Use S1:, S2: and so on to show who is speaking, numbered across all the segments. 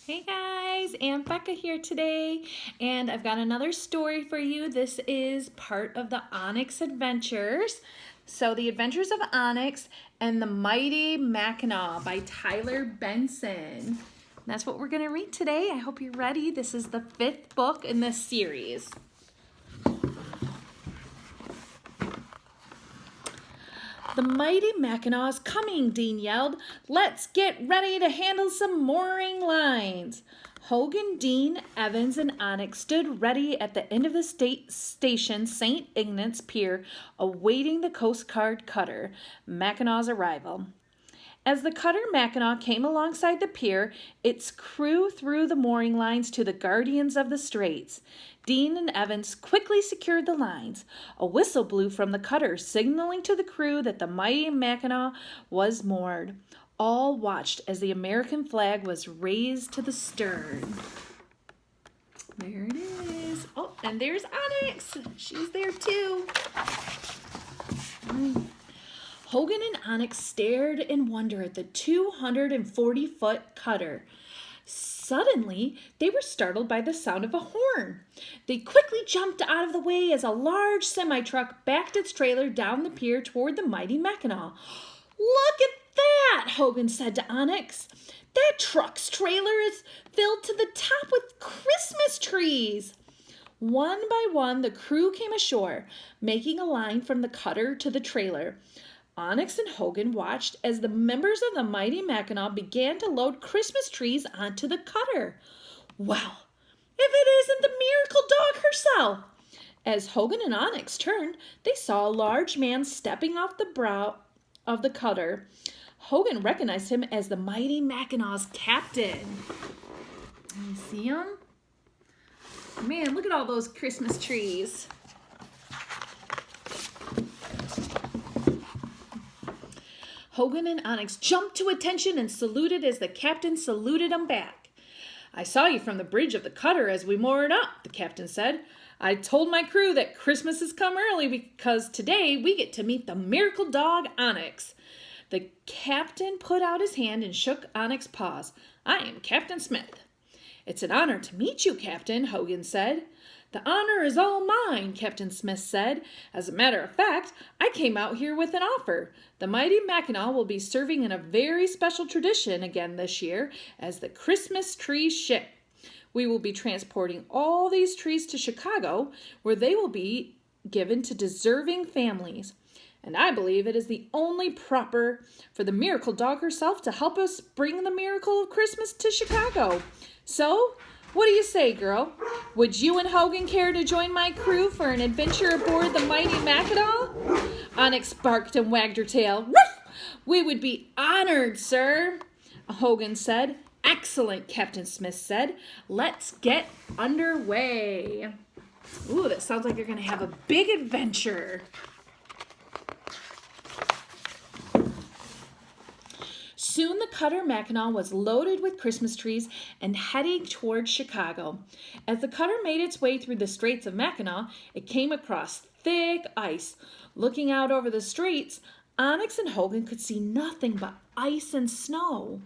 S1: Hey guys, Aunt Becca here today, and I've got another story for you. This is part of the Onyx Adventures. So, The Adventures of Onyx and the Mighty Mackinaw by Tyler Benson. That's what we're going to read today. I hope you're ready. This is the 5th book in this series. The mighty Mackinaw is coming, Dean yelled. Let's get ready to handle some mooring lines. Hogan, Dean, Evans, and Onyx stood ready at the end of the station St. Ignat's Pier, awaiting the Coast Guard cutter, Mackinaw's arrival. As the cutter Mackinaw came alongside the pier, its crew threw the mooring lines to the guardians of the straits. Dean and Evans quickly secured the lines. A whistle blew from the cutter, signaling to the crew that the mighty Mackinaw was moored. All watched as the American flag was raised to the stern. There it is. Oh, and there's Onyx. She's there too. Hogan and Onyx stared in wonder at the 240-foot cutter. Suddenly, they were startled by the sound of a horn. They quickly jumped out of the way as a large semi-truck backed its trailer down the pier toward the mighty Mackinaw. Look at that, Hogan said to Onyx. That truck's trailer is filled to the top with Christmas trees. One by one, the crew came ashore, making a line from the cutter to the trailer. Onyx and Hogan watched as the members of the mighty Mackinaw began to load Christmas trees onto the cutter. Well, if it isn't the miracle dog herself! As Hogan and Onyx turned, they saw a large man stepping off the brow of the cutter. Hogan recognized him as the mighty Mackinaw's captain. You see him? Man, look at all those Christmas trees. Hogan and Onyx jumped to attention and saluted as the captain saluted them back. I saw you from the bridge of the cutter as we moored up, the captain said. I told my crew that Christmas has come early because today we get to meet the miracle dog Onyx. The captain put out his hand and shook Onyx's paws. I am Captain Smith. It's an honor to meet you, Captain, Hogan said. The honor is all mine, Captain Smith said. As a matter of fact, I came out here with an offer. The mighty Mackinaw will be serving in a very special tradition again this year as the Christmas tree ship. We will be transporting all these trees to Chicago, where they will be given to deserving families. And I believe it is the only proper for the miracle dog herself to help us bring the miracle of Christmas to Chicago. So, what do you say, girl? Would you and Hogan care to join my crew for an adventure aboard the mighty Mackinaw? Onyx barked and wagged her tail. Ruff! We would be honored, sir, Hogan said. Excellent, Captain Smith said. Let's get underway. Ooh, that sounds like you're going to have a big adventure. Soon the cutter Mackinaw was loaded with Christmas trees and heading towards Chicago. As the cutter made its way through the Straits of Mackinaw, it came across thick ice. Looking out over the straits, Onyx and Hogan could see nothing but ice and snow.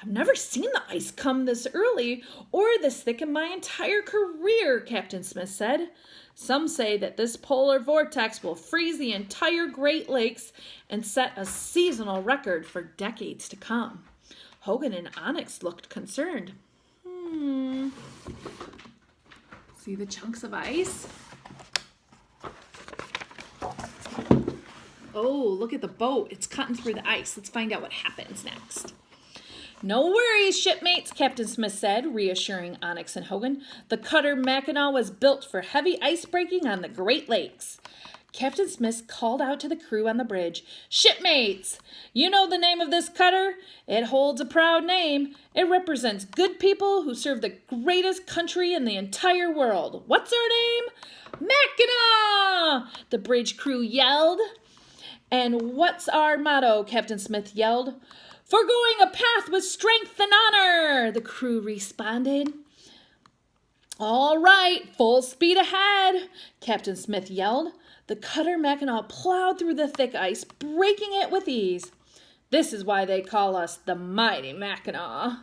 S1: I've never seen the ice come this early or this thick in my entire career, Captain Smith said. Some say that this polar vortex will freeze the entire Great Lakes and set a seasonal record for decades to come. Hogan and Onyx looked concerned. See the chunks of ice? Oh, look at the boat. It's cutting through the ice. Let's find out what happens next. No worries, shipmates, Captain Smith said, reassuring Onyx and Hogan. The cutter Mackinaw was built for heavy ice breaking on the Great Lakes. Captain Smith called out to the crew on the bridge. Shipmates, you know the name of this cutter? It holds a proud name. It represents good people who serve the greatest country in the entire world. What's our name? Mackinaw! The bridge crew yelled. And what's our motto? Captain Smith yelled. Foregoing a path with strength and honor, the crew responded. All right, full speed ahead, Captain Smith yelled. The cutter Mackinaw plowed through the thick ice, breaking it with ease. This is why they call us the Mighty Mackinaw,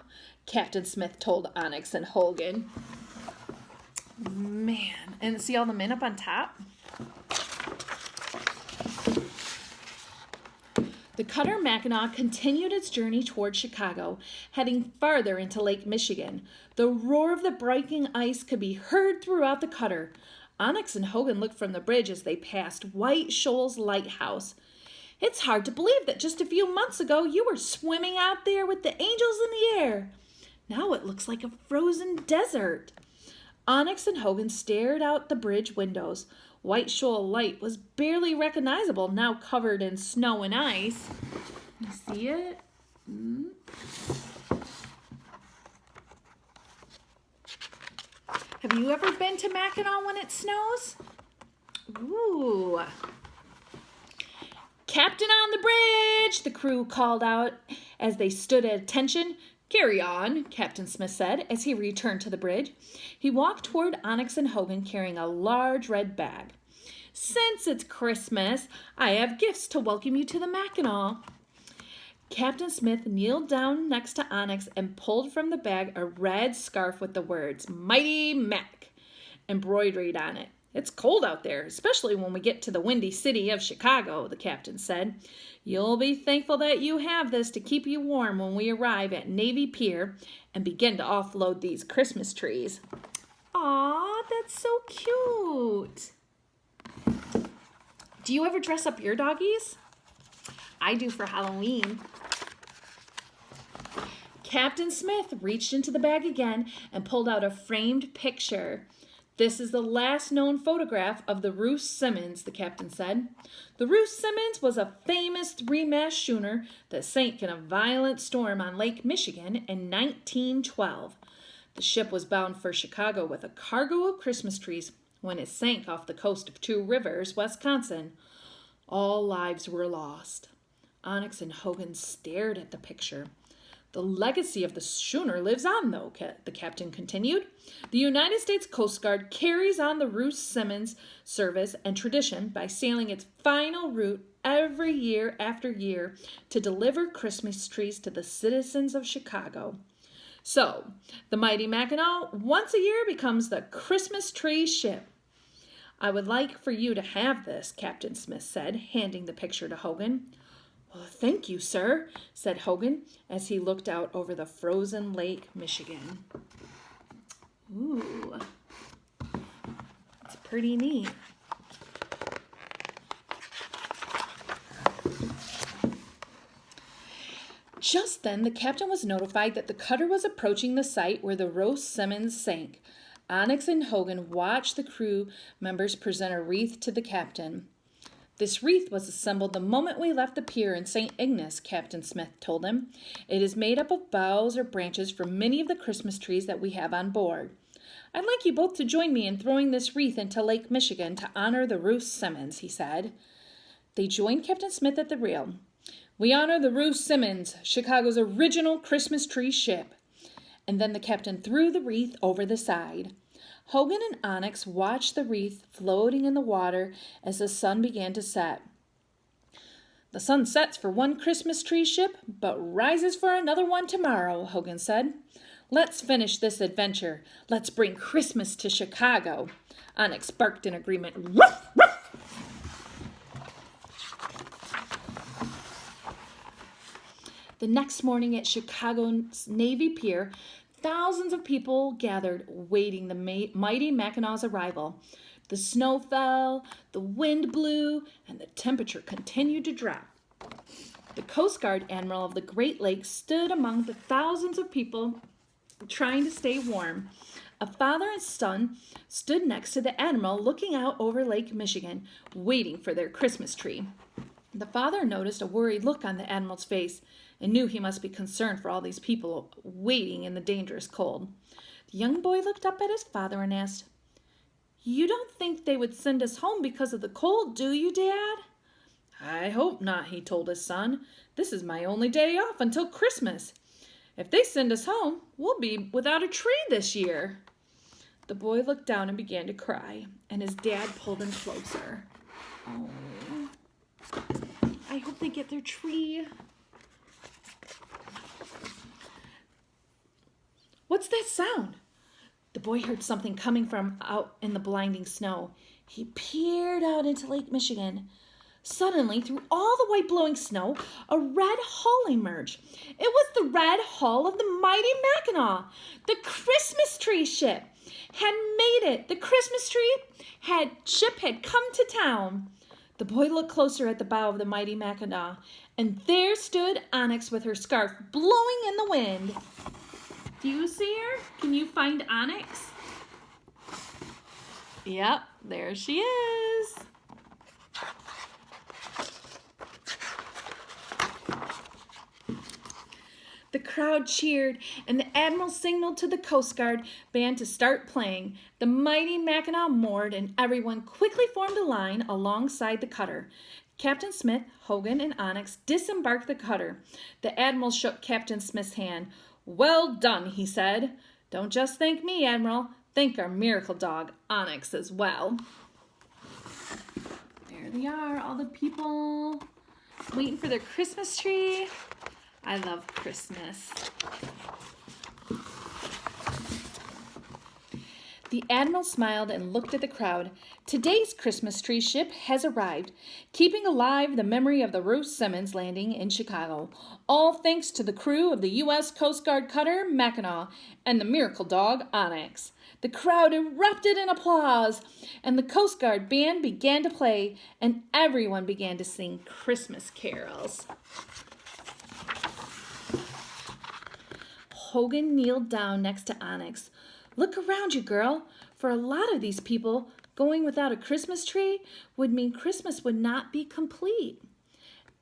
S1: Captain Smith told Onyx and Hogan. Man, and see all the men up on top? The cutter Mackinaw continued its journey toward Chicago, heading farther into Lake Michigan. The roar of the breaking ice could be heard throughout the cutter. Onyx and Hogan looked from the bridge as they passed White Shoals Lighthouse. It's hard to believe that just a few months ago you were swimming out there with the angels in the air. Now it looks like a frozen desert. Onyx and Hogan stared out the bridge windows. White Shoal Light was barely recognizable, now covered in snow and ice. You see it? Have you ever been to Mackinaw when it snows? Ooh. Captain on the bridge, the crew called out as they stood at attention. Carry on, Captain Smith said as he returned to the bridge. He walked toward Onyx and Hogan carrying a large red bag. Since it's Christmas, I have gifts to welcome you to the Mackinaw. Captain Smith kneeled down next to Onyx and pulled from the bag a red scarf with the words Mighty Mac embroidered on it. It's cold out there, especially when we get to the windy city of Chicago, the captain said. You'll be thankful that you have this to keep you warm when we arrive at Navy Pier and begin to offload these Christmas trees. Aw, that's so cute. Do you ever dress up your doggies? I do for Halloween. Captain Smith reached into the bag again and pulled out a framed picture. This is the last known photograph of the Ruth Simmons, the captain said. The Ruth Simmons was a famous three-mast schooner that sank in a violent storm on Lake Michigan in 1912. The ship was bound for Chicago with a cargo of Christmas trees when it sank off the coast of Two Rivers, Wisconsin. All lives were lost. Onyx and Hogan stared at the picture. The legacy of the schooner lives on, though, the captain continued. The United States Coast Guard carries on the Ruth Simmons service and tradition by sailing its final route every year after year to deliver Christmas trees to the citizens of Chicago. So, the Mighty Mackinaw once a year becomes the Christmas tree ship. I would like for you to have this, Captain Smith said, handing the picture to Hogan. Well, thank you, sir, said Hogan as he looked out over the frozen Lake Michigan. Ooh, it's pretty neat. Just then, the captain was notified that the cutter was approaching the site where the Ruth Simmons sank. Onyx and Hogan watched the crew members present a wreath to the captain. This wreath was assembled the moment we left the pier in St. Ignace, Captain Smith told him. It is made up of boughs or branches from many of the Christmas trees that we have on board. I'd like you both to join me in throwing this wreath into Lake Michigan to honor the Ruth Simmons, he said. They joined Captain Smith at the rail. We honor the Ruth Simmons, Chicago's original Christmas tree ship. And then the captain threw the wreath over the side. Hogan and Onyx watched the wreath floating in the water as the sun began to set. The sun sets for one Christmas tree ship, but rises for another one tomorrow, Hogan said. Let's finish this adventure. Let's bring Christmas to Chicago. Onyx barked in agreement. Ruff, ruff. The next morning at Chicago's Navy Pier, thousands of people gathered, waiting the Mighty Mackinaw's arrival. The snow fell, the wind blew, and the temperature continued to drop. The Coast Guard Admiral of the Great Lakes stood among the thousands of people trying to stay warm. A father and son stood next to the Admiral looking out over Lake Michigan, waiting for their Christmas tree. The father noticed a worried look on the Admiral's face and knew he must be concerned for all these people waiting in the dangerous cold. The young boy looked up at his father and asked, You don't think they would send us home because of the cold, do you, Dad? I hope not, he told his son. This is my only day off until Christmas. If they send us home, we'll be without a tree this year. The boy looked down and began to cry, and his dad pulled him closer. Oh, I hope they get their tree. What's that sound? The boy heard something coming from out in the blinding snow. He peered out into Lake Michigan. Suddenly, through all the white blowing snow, a red hull emerged. It was the red hull of the mighty Mackinaw. The Christmas tree ship had made it. The Christmas tree ship had come to town. The boy looked closer at the bow of the mighty Mackinaw, and there stood Onyx with her scarf blowing in the wind. Do you see her? Can you find Onyx? Yep, there she is. The crowd cheered, and the admiral signaled to the Coast Guard band to start playing. The mighty Mackinaw moored, and everyone quickly formed a line alongside the cutter. Captain Smith, Hogan, and Onyx disembarked the cutter. The admiral shook Captain Smith's hand. "Well done," he said. "Don't just thank me, Admiral. Thank our miracle dog, Onyx, as well." There they are, all the people waiting for their Christmas tree. I love Christmas. The Admiral smiled and looked at the crowd. Today's Christmas tree ship has arrived, keeping alive the memory of the Ruth Simmons landing in Chicago, all thanks to the crew of the U.S. Coast Guard cutter Mackinaw and the miracle dog Onyx. The crowd erupted in applause, and the Coast Guard band began to play, and everyone began to sing Christmas carols. Hogan kneeled down next to Onyx. "Look around you, girl. For a lot of these people, going without a Christmas tree would mean Christmas would not be complete."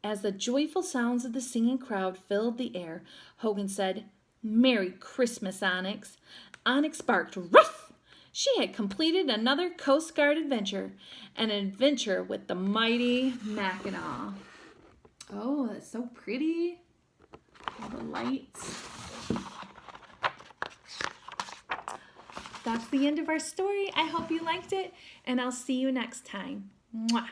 S1: As the joyful sounds of the singing crowd filled the air, Hogan said, "Merry Christmas, Onyx." Onyx barked, "Ruff!" She had completed another Coast Guard adventure, an adventure with the mighty Mackinaw. Oh, that's so pretty. All the lights. That's the end of our story. I hope you liked it, and I'll see you next time. Mwah.